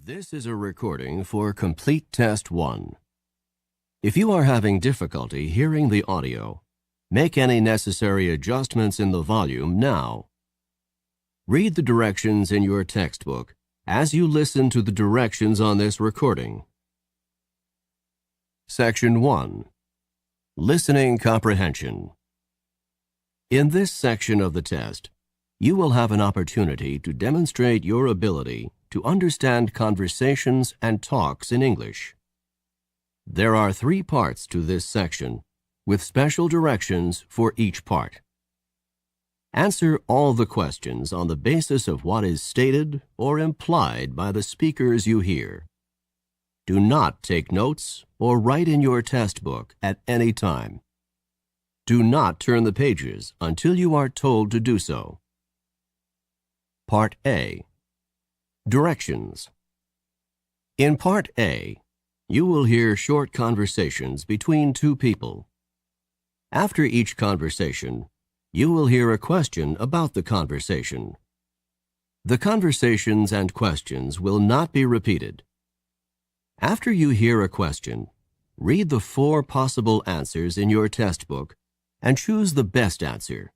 This is a recording for Complete Test 1. If you are having difficulty hearing the audio, make any necessary adjustments in the volume now. Read the directions in your textbook as you listen to the directions on this recording. Section 1. Listening Comprehension. In this section of the test, you will have an opportunity to demonstrate your ability to understand conversations and talks in English. There are 3 parts to this section, with special directions for each part. Answer all the questions on the basis of what is stated or implied by the speakers you hear. Do not take notes or write in your test book at any time. Do not turn the pages until you are told to do so. Part A. Directions. In Part A, you will hear short conversations between 2 people. After each conversation, you will hear a question about the conversation. The conversations and questions will not be repeated. After you hear a question, read the 4 possible answers in your test book and choose the best answer.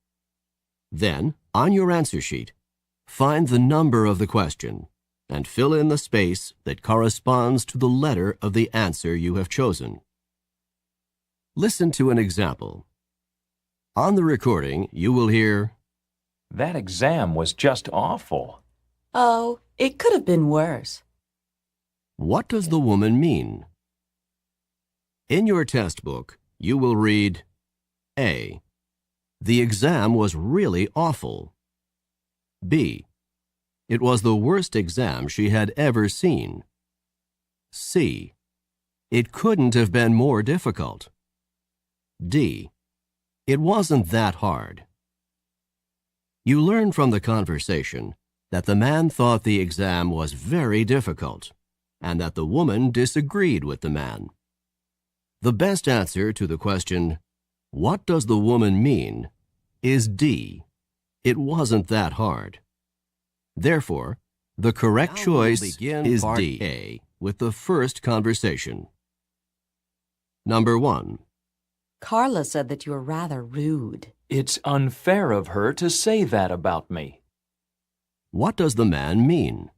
Then, on your answer sheet, find the number of the question and fill in the space that corresponds to the letter of the answer you have chosen. Listen to an example. On the recording, you will hear, "That exam was just awful." Oh, it could have been worse. "What does the woman mean?" In your test book, you will read, A. The exam was really awful. B. It was the worst exam she had ever seen. C. It couldn't have been more difficult. D. It wasn't that hard. You learn from the conversation that the man thought the exam was very difficult and that the woman disagreed with the man. The best answer to the question, "What does the woman mean?" is D. It wasn't that hard. Therefore, the correct choice is D, A, with the first conversation. Number 1. Carla said that you were rather rude. It's unfair of her to say that about me. What does the man mean?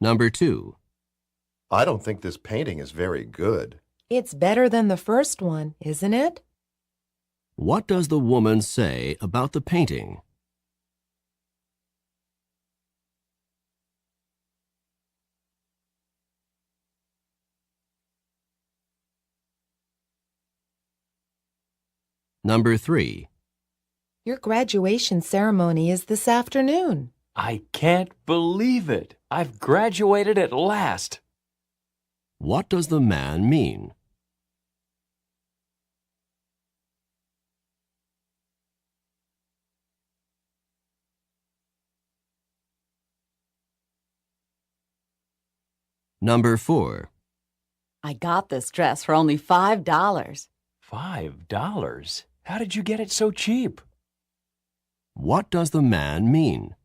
Number 2. I don't think this painting is very good. It's better than the first one, isn't it? What does the woman say about the painting? Number 3. Your graduation ceremony is this afternoon. I can't believe it. I've graduated at last. What does the man mean? Number 4. I got this dress for only $5. $5? How did you get it so cheap? What does the man mean?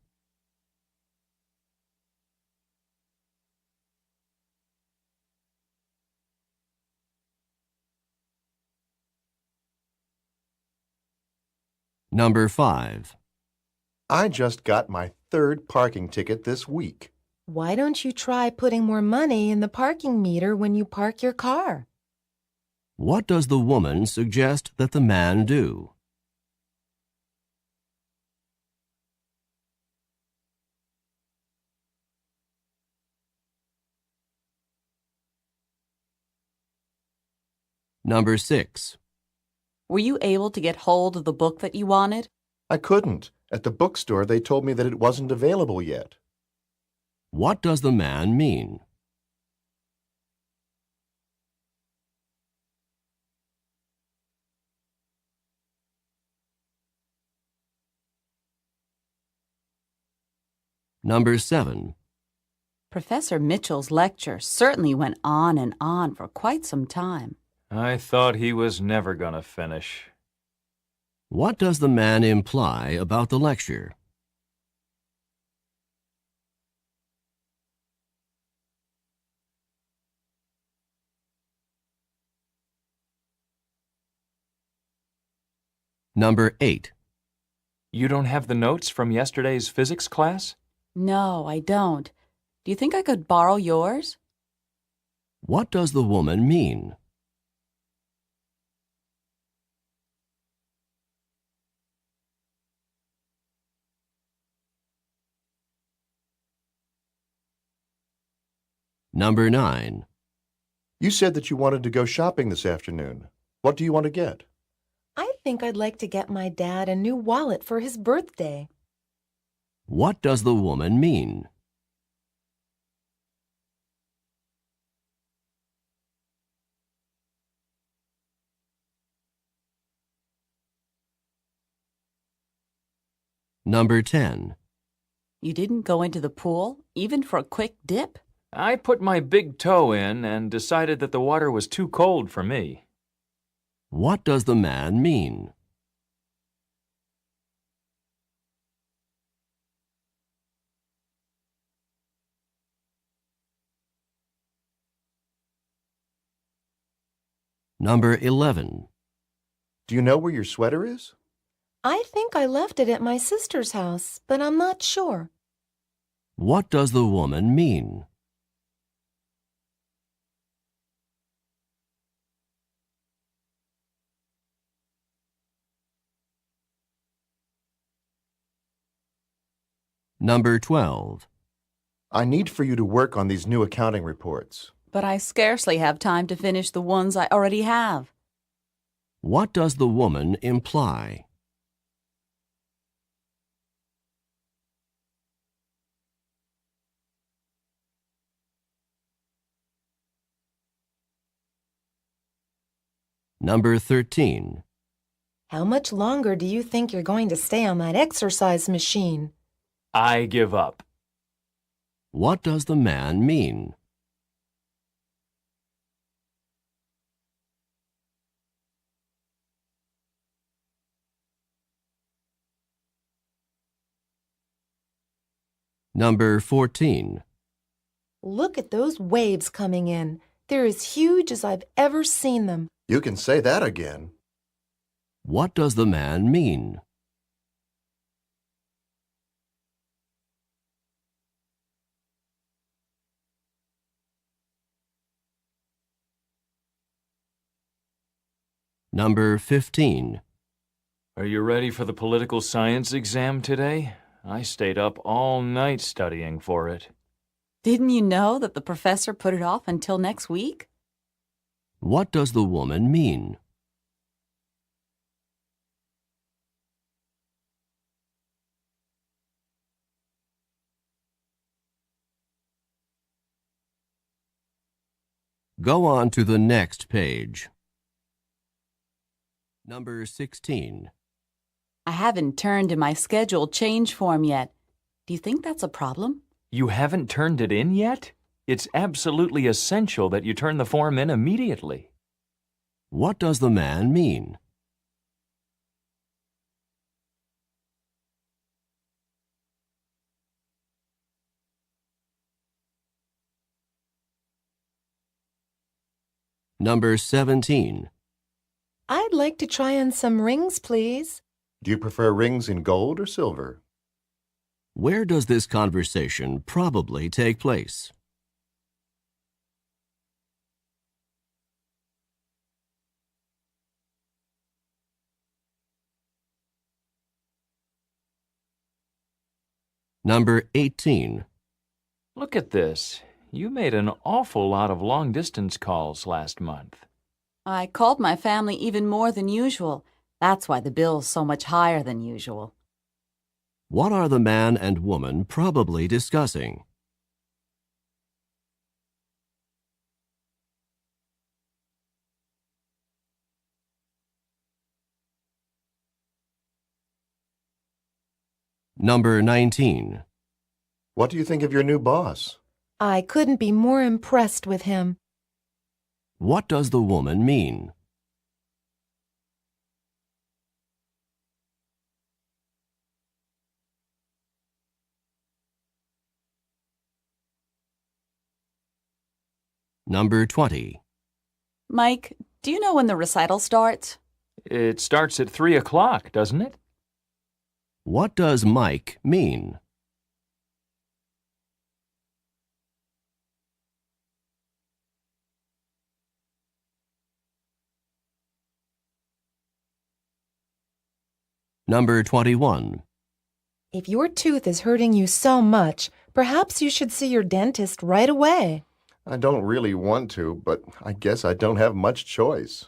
Number 5. I just got my 3rd parking ticket this week. Why don't you try putting more money in the parking meter when you park your car? What does the woman suggest that the man do? Number 6. Were you able to get hold of the book that you wanted? I couldn't. At the bookstore, they told me that it wasn't available yet. What does the man mean? Number 7. Professor Mitchell's lecture certainly went on and on for quite some time. I thought he was never gonna finish. What does the man imply about the lecture? Number 8. You don't have the notes from yesterday's physics class? No, I don't. Do you think I could borrow yours? What does the woman mean? Number 9. You said that you wanted to go shopping this afternoon. What do you want to get? I think I'd like to get my dad a new wallet for his birthday. What does the woman mean? Number 10. You didn't go into the pool, even for a quick dip? I put my big toe in and decided that the water was too cold for me. What does the man mean? Number 11. Do you know where your sweater is? I think I left it at my sister's house, but I'm not sure. What does the woman mean? Number 12. I need for you to work on these new accounting reports. But I scarcely have time to finish the ones I already have. What does the woman imply? Number 13. How much longer do you think you're going to stay on that exercise machine? I give up. What does the man mean? Number 14. Look at those waves coming in. They're as huge as I've ever seen them. You can say that again. What does the man mean? Number 15. Are you ready for the political science exam today? I stayed up all night studying for it. Didn't you know that the professor put it off until next week? What does the woman mean? Go on to the next page. Number 16. I haven't turned in my schedule change form yet. Do you think that's a problem? You haven't turned it in yet? It's absolutely essential that you turn the form in immediately. What does the man mean? Number 17. I'd like to try on some rings, please. Do you prefer rings in gold or silver? Where does this conversation probably take place? Number 18. Look at this. You made an awful lot of long-distance calls last month. I called my family even more than usual. That's why the bill's so much higher than usual. What are the man and woman probably discussing? Number 19. What do you think of your new boss? I couldn't be more impressed with him. What does the woman mean? Number 20. Mike, do you know when the recital starts? It starts at 3 o'clock, doesn't it? What does Mike mean? Number 21. If your tooth is hurting you so much, perhaps you should see your dentist right away. I don't really want to, but I guess I don't have much choice.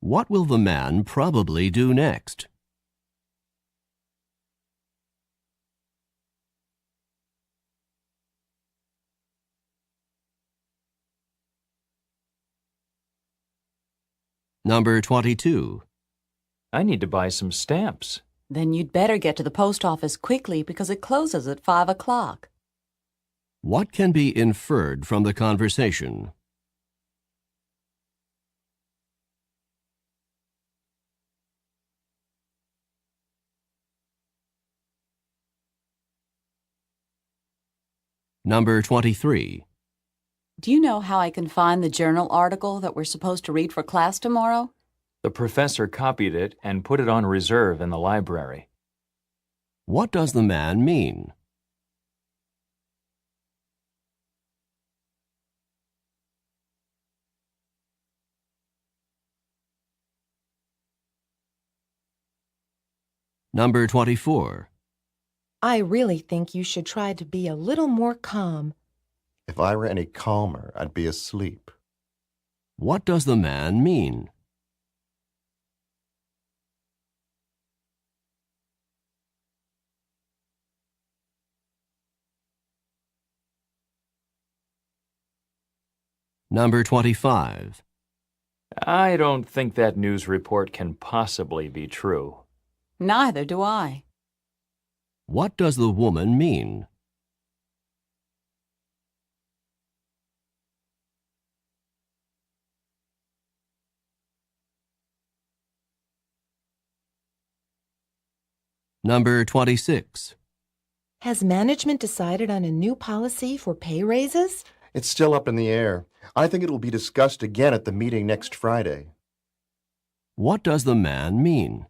What will the man probably do next? Number 22. I need to buy some stamps. Then you'd better get to the post office quickly because it closes at 5 o'clock. What can be inferred from the conversation? Number 23. Do you know how I can find the journal article that we're supposed to read for class tomorrow? The professor copied it and put it on reserve in the library. What does the man mean? Number 24. I really think you should try to be a little more calm. If I were any calmer, I'd be asleep. What does the man mean? Number 25. I don't think that news report can possibly be true. Neither do I. What does the woman mean? Number 26. Has management decided on a new policy for pay raises? It's still up in the air. I think it will be discussed again at the meeting next Friday. What does the man mean?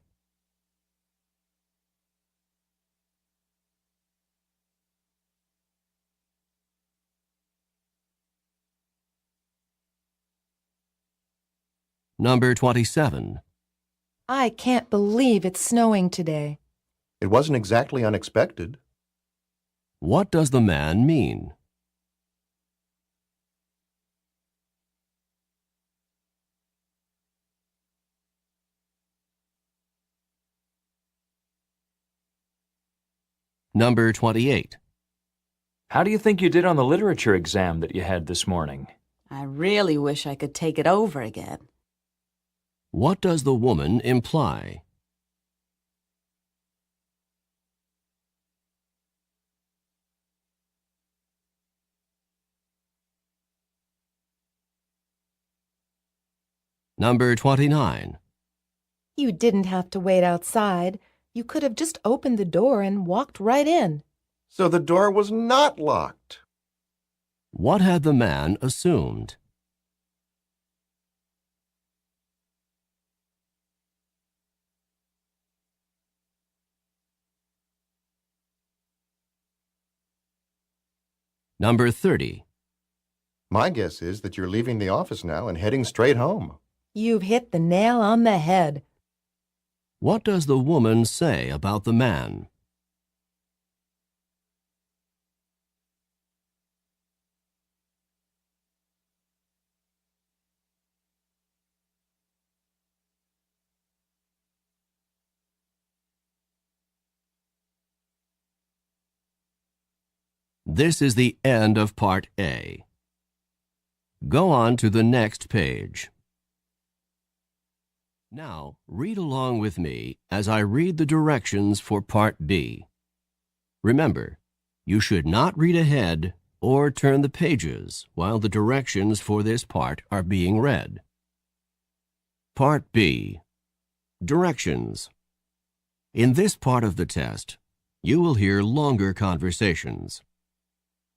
Number 27. I can't believe it's snowing today. It wasn't exactly unexpected. What does the man mean? Number 28. How do you think you did on the literature exam that you had this morning? I really wish I could take it over again. What does the woman imply? Number 29. You didn't have to wait outside. You could have just opened the door and walked right in. So the door was not locked. What had the man assumed? Number 30. My guess is that you're leaving the office now and heading straight home. You've hit the nail on the head. What does the woman say about the man? This is the end of Part A. Go on to the next page. Now, read along with me as I read the directions for Part B. Remember, you should not read ahead or turn the pages while the directions for this part are being read. Part B. Directions. In this part of the test, you will hear longer conversations.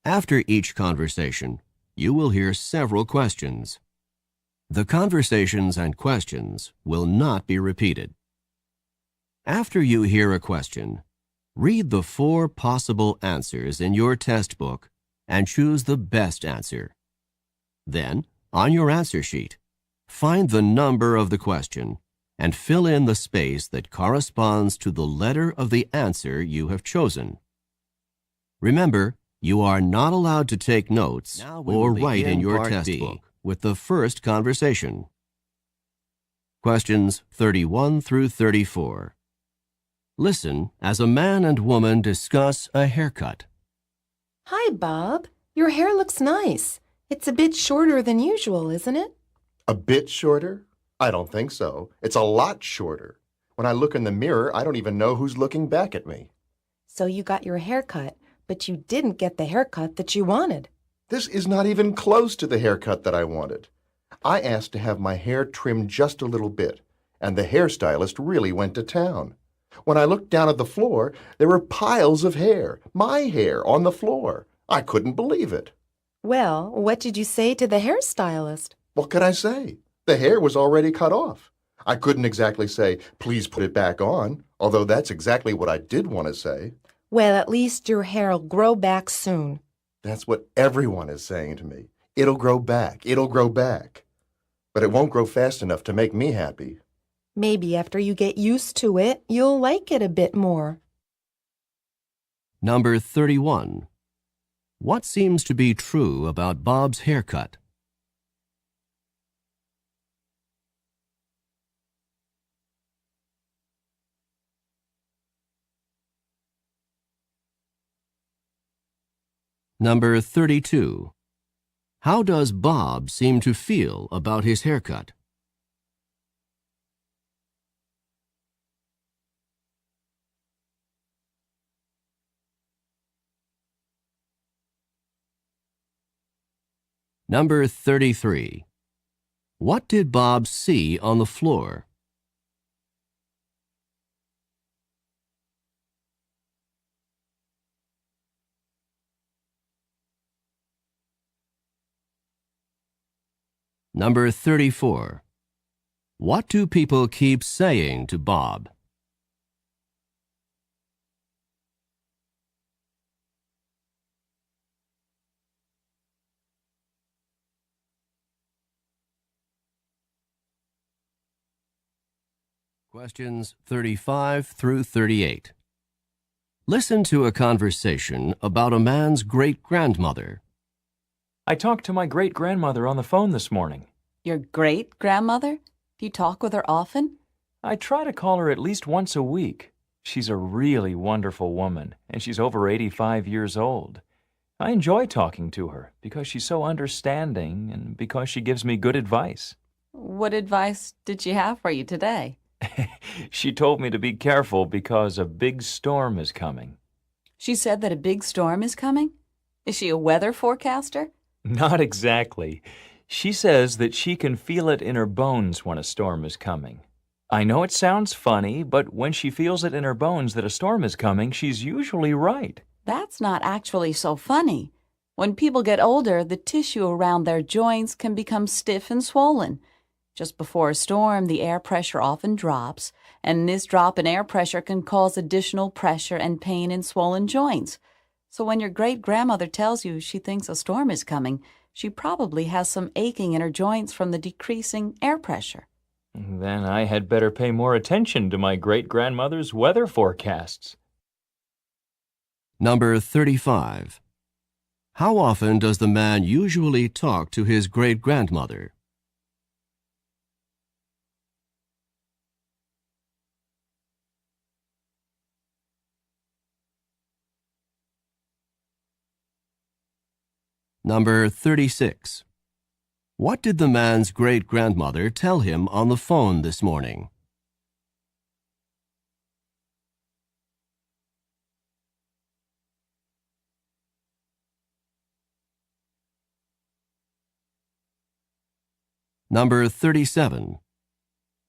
After each conversation, you will hear several questions. The conversations and questions will not be repeated. After you hear a question, read the 4 possible answers in your test book and choose the best answer. Then, on your answer sheet, find the number of the question and fill in the space that corresponds to the letter of the answer you have chosen. Remember, you are not allowed to take notes or write in your test book with the first conversation. Questions 31 through 34. Listen as a man and woman discuss a haircut. Hi, Bob. Your hair looks nice. It's a bit shorter than usual, isn't it? A bit shorter? I don't think so. It's a lot shorter. When I look in the mirror, I don't even know who's looking back at me. So you got your hair cut, but you didn't get the haircut that you wanted. This is not even close to the haircut that I wanted. I asked to have my hair trimmed just a little bit, and the hairstylist really went to town. When I looked down at the floor, there were piles of hair, my hair, on the floor. I couldn't believe it. Well, what did you say to the hairstylist? What could I say? The hair was already cut off. I couldn't exactly say, please put it back on, although that's exactly what I did want to say. Well, at least your hair'll grow back soon. That's what everyone is saying to me. It'll grow back. It'll grow back. But it won't grow fast enough to make me happy. Maybe after you get used to it, you'll like it a bit more. Number 31. What seems to be true about Bob's haircut? Number 32. How does Bob seem to feel about his haircut? Number 33. What did Bob see on the floor? Number 34. What do people keep saying to Bob? Questions 35 through 38. Listen to a conversation about a man's great-grandmother. I talked to my great-grandmother on the phone this morning. Your great-grandmother? Do you talk with her often? I try to call her at least once a week. She's a really wonderful woman, and she's over 85 years old. I enjoy talking to her because she's so understanding and because she gives me good advice. What advice did she have for you today? She told me to be careful because a big storm is coming. She said that a big storm is coming? Is she a weather forecaster? Not exactly. She says that she can feel it in her bones when a storm is coming. I know it sounds funny, but when she feels it in her bones that a storm is coming, she's usually right. That's not actually so funny. When people get older, the tissue around their joints can become stiff and swollen. Just before a storm, the air pressure often drops, and this drop in air pressure can cause additional pressure and pain in swollen joints. So when your great-grandmother tells you she thinks a storm is coming, she probably has some aching in her joints from the decreasing air pressure. Then I had better pay more attention to my great-grandmother's weather forecasts. Number 35. How often does the man usually talk to his great-grandmother? Number 36. What did the man's great-grandmother tell him on the phone this morning? Number 37.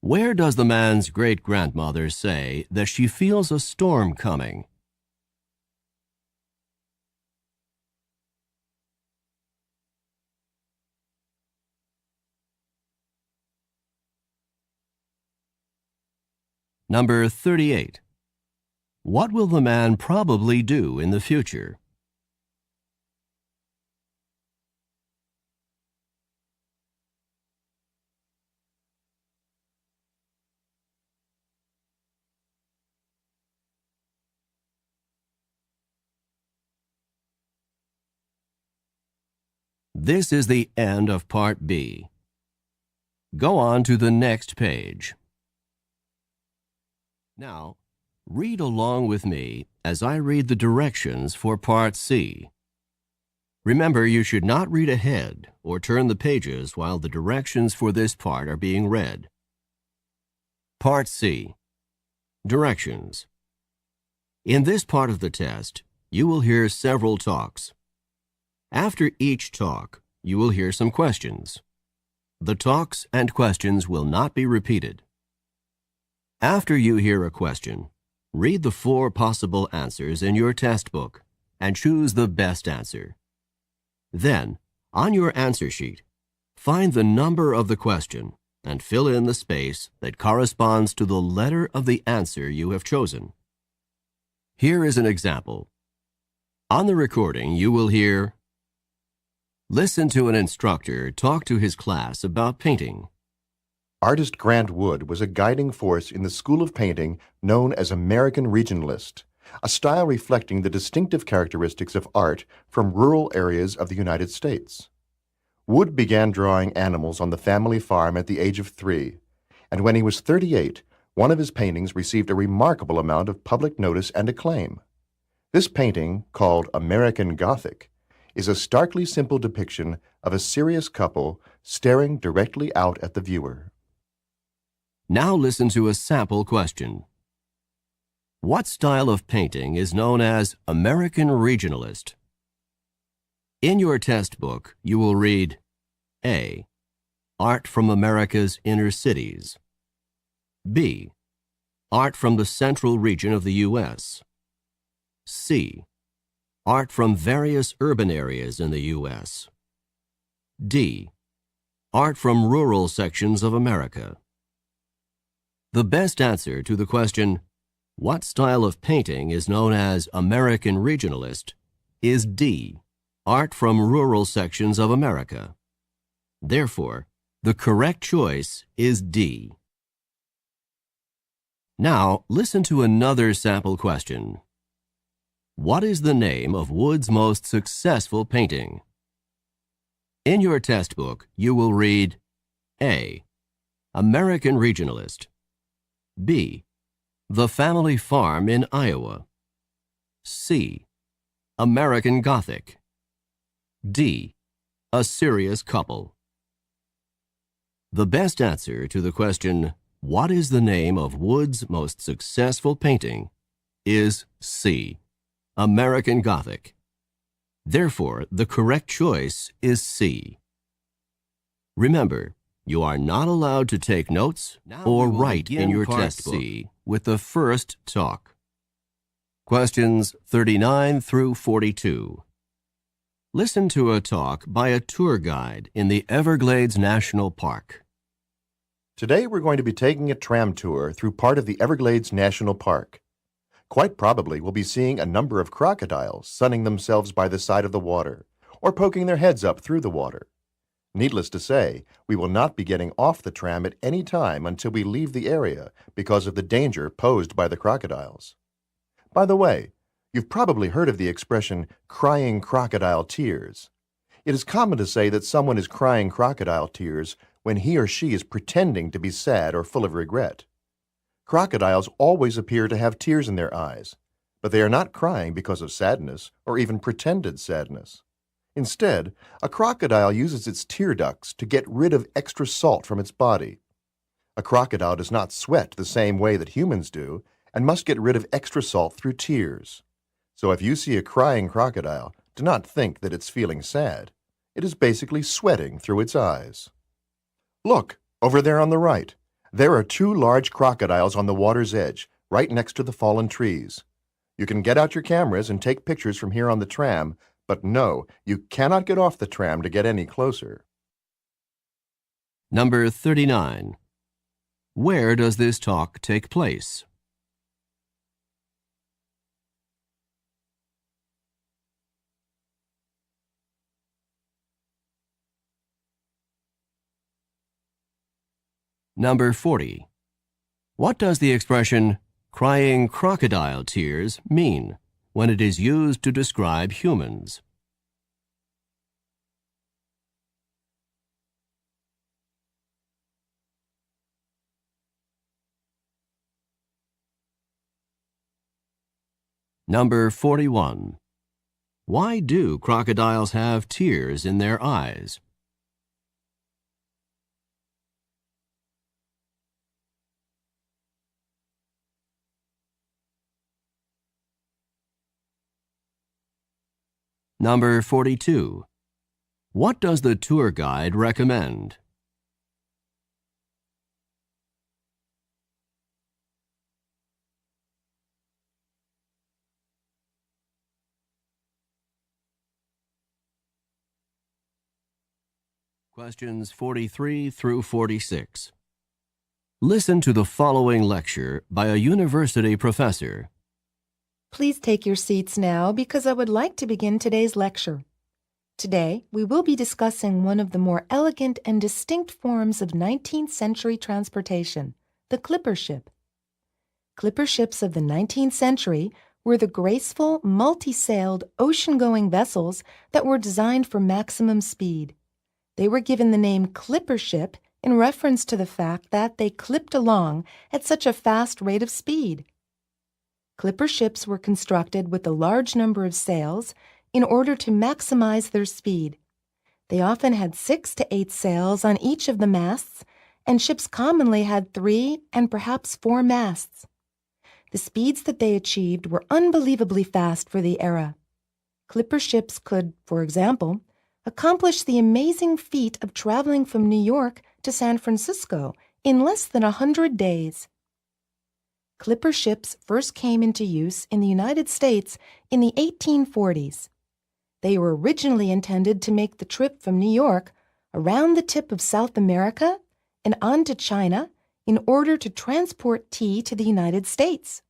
Where does the man's great-grandmother say that she feels a storm coming? Number 38. What will the man probably do in the future? This is the end of Part B. Go on to the next page. Now, read along with me as I read the directions for Part C. Remember, you should not read ahead or turn the pages while the directions for this part are being read. Part C. Directions. In this part of the test, you will hear several talks. After each talk, you will hear some questions. The talks and questions will not be repeated. After you hear a question, read the 4 possible answers in your test book and choose the best answer. Then, on your answer sheet, find the number of the question and fill in the space that corresponds to the letter of the answer you have chosen. Here is an example. On the recording, you will hear, "Listen to an instructor talk to his class about painting." Artist Grant Wood was a guiding force in the school of painting known as American Regionalist, a style reflecting the distinctive characteristics of art from rural areas of the United States. Wood began drawing animals on the family farm at the age of 3, and when he was 38, one of his paintings received a remarkable amount of public notice and acclaim. This painting, called American Gothic, is a starkly simple depiction of a serious couple staring directly out at the viewer. Now listen to a sample question. What style of painting is known as American Regionalist? In your test book, you will read A. Art from America's inner cities. B. Art from the central region of the U.S. C. Art from various urban areas in the U.S. D. Art from rural sections of America. The best answer to the question, what style of painting is known as American Regionalist, is D. Art from rural sections of America. Therefore, the correct choice is D. Now, listen to another sample question. What is the name of Wood's most successful painting? In your test book, you will read A. American Regionalist. B. The Family Farm in Iowa. C. American Gothic. D. A Serious Couple. The best answer to the question, what is the name of Wood's most successful painting, is C. American Gothic. Therefore, the correct choice is C. Remember, you are not allowed to take notes or write in your test book with the first talk. Questions 39 through 42. Listen to a talk by a tour guide in the Everglades National Park. Today we're going to be taking a tram tour through part of the Everglades National Park. Quite probably we'll be seeing a number of crocodiles sunning themselves by the side of the water or poking their heads up through the water. Needless to say, we will not be getting off the tram at any time until we leave the area because of the danger posed by the crocodiles. By the way, you've probably heard of the expression crying crocodile tears. It is common to say that someone is crying crocodile tears when he or she is pretending to be sad or full of regret. Crocodiles always appear to have tears in their eyes, but they are not crying because of sadness or even pretended sadness. Instead, a crocodile uses its tear ducts to get rid of extra salt from its body. A crocodile does not sweat the same way that humans do and must get rid of extra salt through tears. So if you see a crying crocodile, do not think that it's feeling sad. It is basically sweating through its eyes. Look, over there on the right. There are two large crocodiles on the water's edge, right next to the fallen trees. You can get out your cameras and take pictures from here on the tram, but no, you cannot get off the tram to get any closer. Number 39. Where does this talk take place? Number 40. What does the expression crying crocodile tears mean when it is used to describe humans? Number 41. Why do crocodiles have tears in their eyes? Number 42. What does the tour guide recommend? Questions 43 through 46. Listen to the following lecture by a university professor. Please take your seats now because I would like to begin today's lecture. Today, we will be discussing one of the more elegant and distinct forms of 19th century transportation, the clipper ship. Clipper ships of the 19th century were the graceful, multi-sailed, ocean-going vessels that were designed for maximum speed. They were given the name clipper ship in reference to the fact that they clipped along at such a fast rate of speed. Clipper ships were constructed with a large number of sails in order to maximize their speed. They often had 6 to 8 sails on each of the masts, and ships commonly had 3 and perhaps 4 masts. The speeds that they achieved were unbelievably fast for the era. Clipper ships could, for example, accomplish the amazing feat of traveling from New York to San Francisco in less than 100 days. Clipper ships first came into use in the United States in the 1840s. They were originally intended to make the trip from New York around the tip of South America and on to China in order to transport tea to the United States.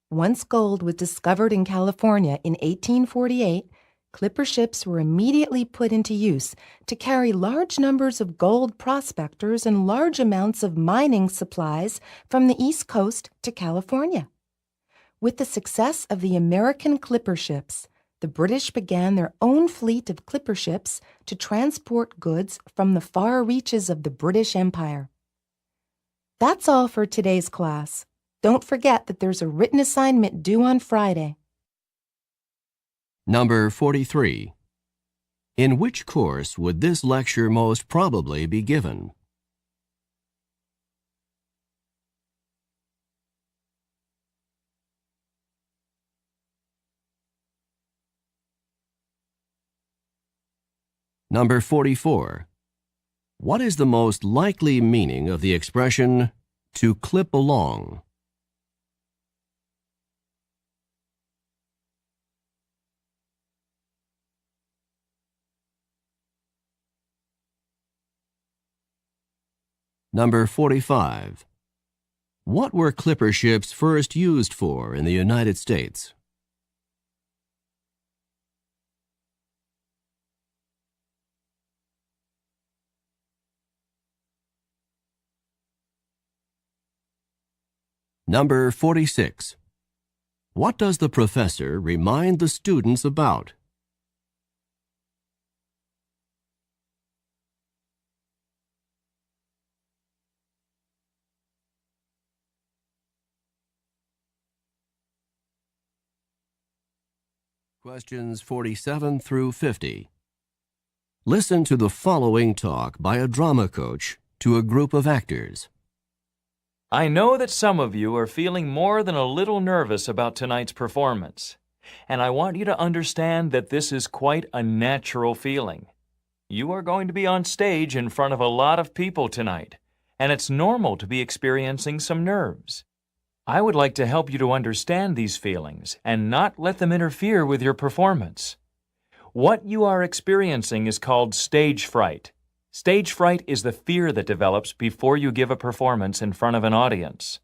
Once gold was discovered in California in 1848, clipper ships were immediately put into use to carry large numbers of gold prospectors and large amounts of mining supplies from the East Coast to California. With the success of the American clipper ships, the British began their own fleet of clipper ships to transport goods from the far reaches of the British Empire. That's all for today's class. Don't forget that there's a written assignment due on Friday. Number 43. In which course would this lecture most probably be given? Number 44. What is the most likely meaning of the expression to clip along? Number 45. What were clipper ships first used for in the United States? Number 46. What does the professor remind the students about? Questions 47 through 50. Listen to the following talk by a drama coach to a group of actors. I know that some of you are feeling more than a little nervous about tonight's performance, and I want you to understand that this is quite a natural feeling. You are going to be on stage in front of a lot of people tonight, and it's normal to be experiencing some nerves. I would like to help you to understand these feelings and not let them interfere with your performance. What you are experiencing is called stage fright. Stage fright is the fear that develops before you give a performance in front of an audience.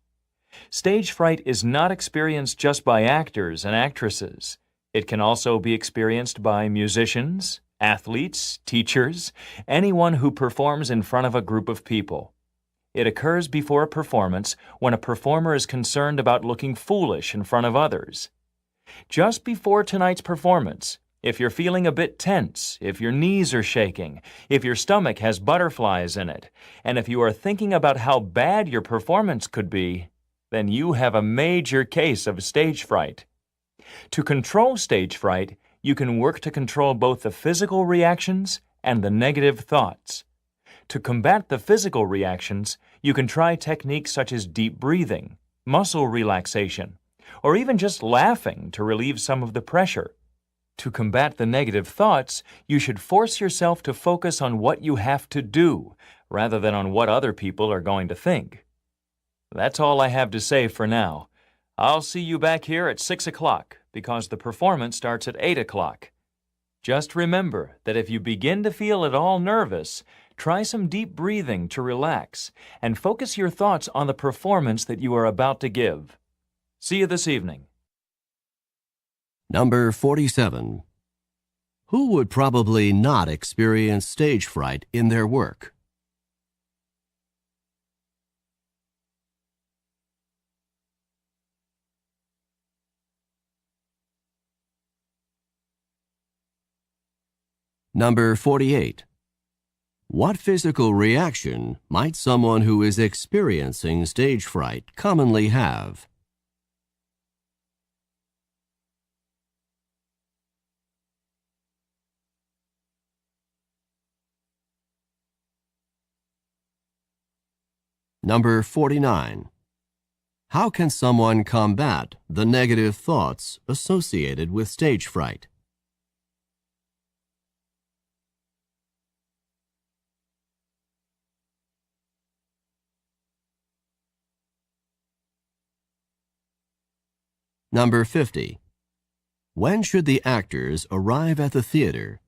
Stage fright is not experienced just by actors and actresses. It can also be experienced by musicians, athletes, teachers, anyone who performs in front of a group of people. It occurs before a performance when a performer is concerned about looking foolish in front of others. Just before tonight's performance, if you're feeling a bit tense, if your knees are shaking, if your stomach has butterflies in it, and if you are thinking about how bad your performance could be, then you have a major case of stage fright. To control stage fright, you can work to control both the physical reactions and the negative thoughts. To combat the physical reactions, you can try techniques such as deep breathing, muscle relaxation, or even just laughing to relieve some of the pressure. To combat the negative thoughts, you should force yourself to focus on what you have to do, rather than on what other people are going to think. That's all I have to say for now. I'll see you back here at 6 o'clock because the performance starts at 8 o'clock. Just remember that if you begin to feel at all nervous, try some deep breathing to relax and focus your thoughts on the performance that you are about to give. See you this evening. Number 47. Who would probably not experience stage fright in their work? Number 48. What physical reaction might someone who is experiencing stage fright commonly have? Number 49. How can someone combat the negative thoughts associated with stage fright? Number 50. When should the actors arrive at the theater?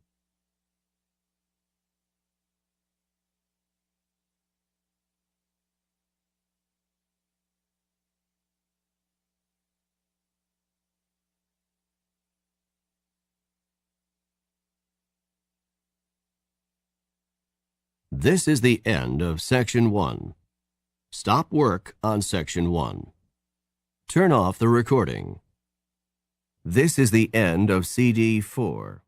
This is the end of Section 1. Stop work on Section 1. Turn off the recording. This is the end of CD 4.